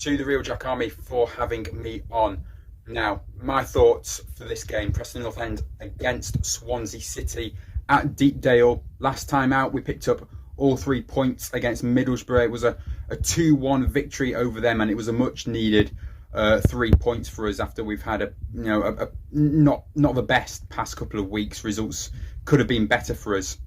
to the Real Jack Army for having me on. Now, my thoughts for this game, Preston North End against Swansea City at Deepdale. Last time out, we picked up all 3 points against Middlesbrough. It was a 2-1 victory over them, and it was a much needed 3 points for us after we've had a not the best past couple of weeks. Results could have been better for us.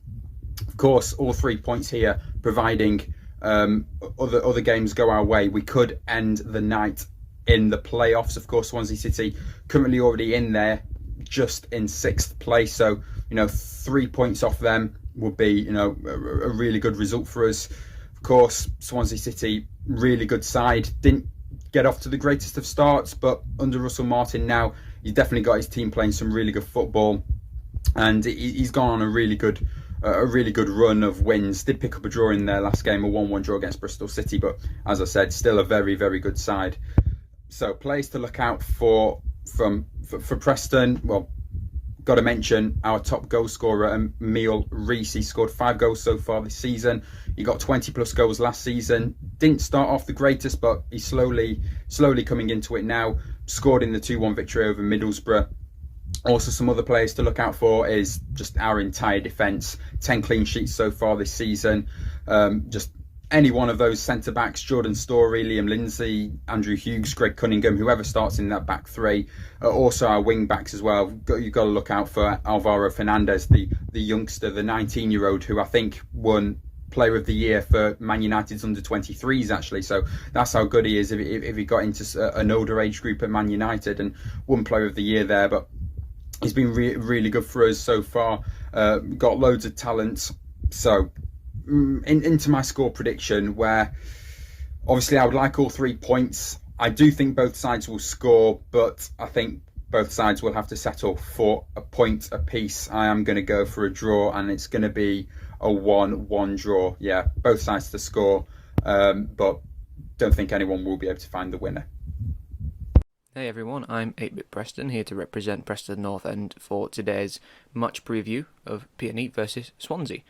Of course, all 3 points here, providing other games go our way, we could end the night in the playoffs. Of course, Swansea City currently already in there, just in 6th place. So 3 points off them would be a really good result for us. Of course, Swansea City, really good side. Didn't get off to the greatest of starts, but under Russell Martin now, he's definitely got his team playing some really good football, and he's gone on a really good run of wins. Did pick up a draw in their last game, a 1-1 draw against Bristol City, but as I said, still a very, very good side. So players to look out for Preston. Well, got to mention our top goal scorer, Emile Reese. He scored 5 goals so far this season. He got 20 plus goals last season. Didn't start off the greatest, but he's slowly coming into it now. Scored in the 2-1 victory over Middlesbrough. Also, some other players to look out for is just our entire defence. 10 clean sheets so far this season. Just any one of those centre-backs, Jordan Storey, Liam Lindsay, Andrew Hughes, Greg Cunningham, whoever starts in that back three. Also our wing-backs as well. You've got to look out for Alvaro Fernandez, the youngster, the 19-year-old, who I think won Player of the Year for Man United's under-23s, actually. So that's how good he is if he got into an older age group at Man United and won Player of the Year there. But he's been really good for us so far. Got loads of talent. So into my score prediction, where obviously I would like all 3 points. I do think both sides will score, but I think both sides will have to settle for a point apiece. I am going to go for a draw, and it's going to be a 1-1 draw. Yeah, both sides to score, but don't think anyone will be able to find the winner. Hey everyone, I'm 8-Bit Preston, here to represent Preston North End for today's match preview of Peony versus Swansea.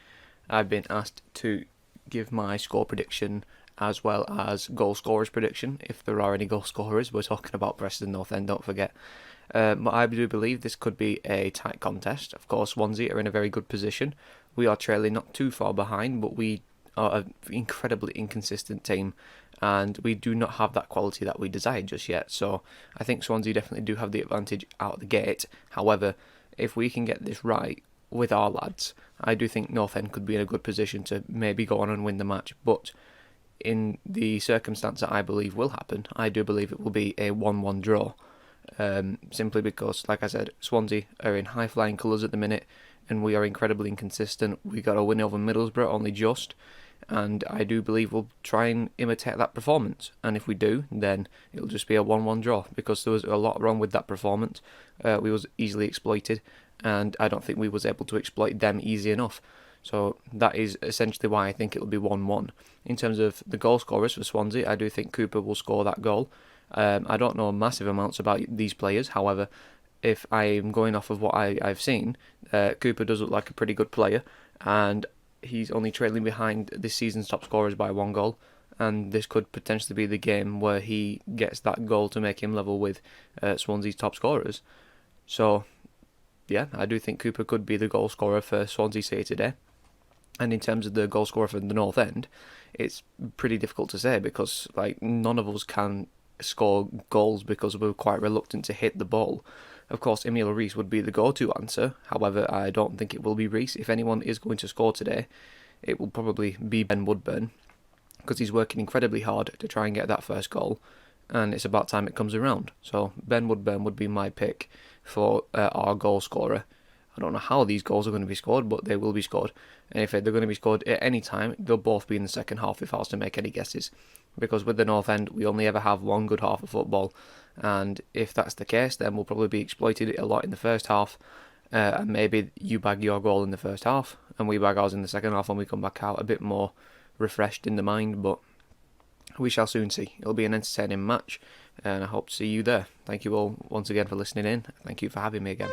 I've been asked to give my score prediction as well as goal scorers prediction, if there are any goal scorers. We're talking about Preston North End, don't forget. But I do believe this could be a tight contest. Of course, Swansea are in a very good position. We are trailing not too far behind, but we are an incredibly inconsistent team, and we do not have that quality that we desire just yet. So I think Swansea definitely do have the advantage out of the gate. However, if we can get this right with our lads, I do think North End could be in a good position to maybe go on and win the match. But in the circumstance that I believe will happen, I do believe it will be a 1-1 draw. Simply because, like I said, Swansea are in high-flying colours at the minute, and we are incredibly inconsistent. We got a win over Middlesbrough, only just, and I do believe we'll try and imitate that performance. And if we do, then it'll just be a 1-1 draw, because there was a lot wrong with that performance. We was easily exploited, and I don't think we was able to exploit them easy enough. So that is essentially why I think it'll be 1-1. In terms of the goal scorers for Swansea, I do think Cooper will score that goal. I don't know massive amounts about these players. However, if I'm going off of what I've seen, Cooper does look like a pretty good player, and he's only trailing behind this season's top scorers by 1 goal, and this could potentially be the game where he gets that goal to make him level with Swansea's top scorers. So yeah, I do think Cooper could be the goal scorer for Swansea City today. And in terms of the goal scorer for the North End, it's pretty difficult to say, because none of us can score goals because we're quite reluctant to hit the ball. Of course, Emile Reese would be the go-to answer. However, I don't think it will be Reese. If anyone is going to score today, it will probably be Ben Woodburn, because he's working incredibly hard to try and get that first goal, and it's about time it comes around. So Ben Woodburn would be my pick for our goal scorer. I don't know how these goals are going to be scored, but they will be scored. And if they're going to be scored at any time, they'll both be in the second half, if I was to make any guesses. Because with the North End, we only ever have one good half of football. And if that's the case, then we'll probably be exploited a lot in the first half. And maybe you bag your goal in the first half, and we bag ours in the second half, and we come back out a bit more refreshed in the mind. But we shall soon see. It'll be an entertaining match, and I hope to see you there. Thank you all once again for listening in. Thank you for having me again.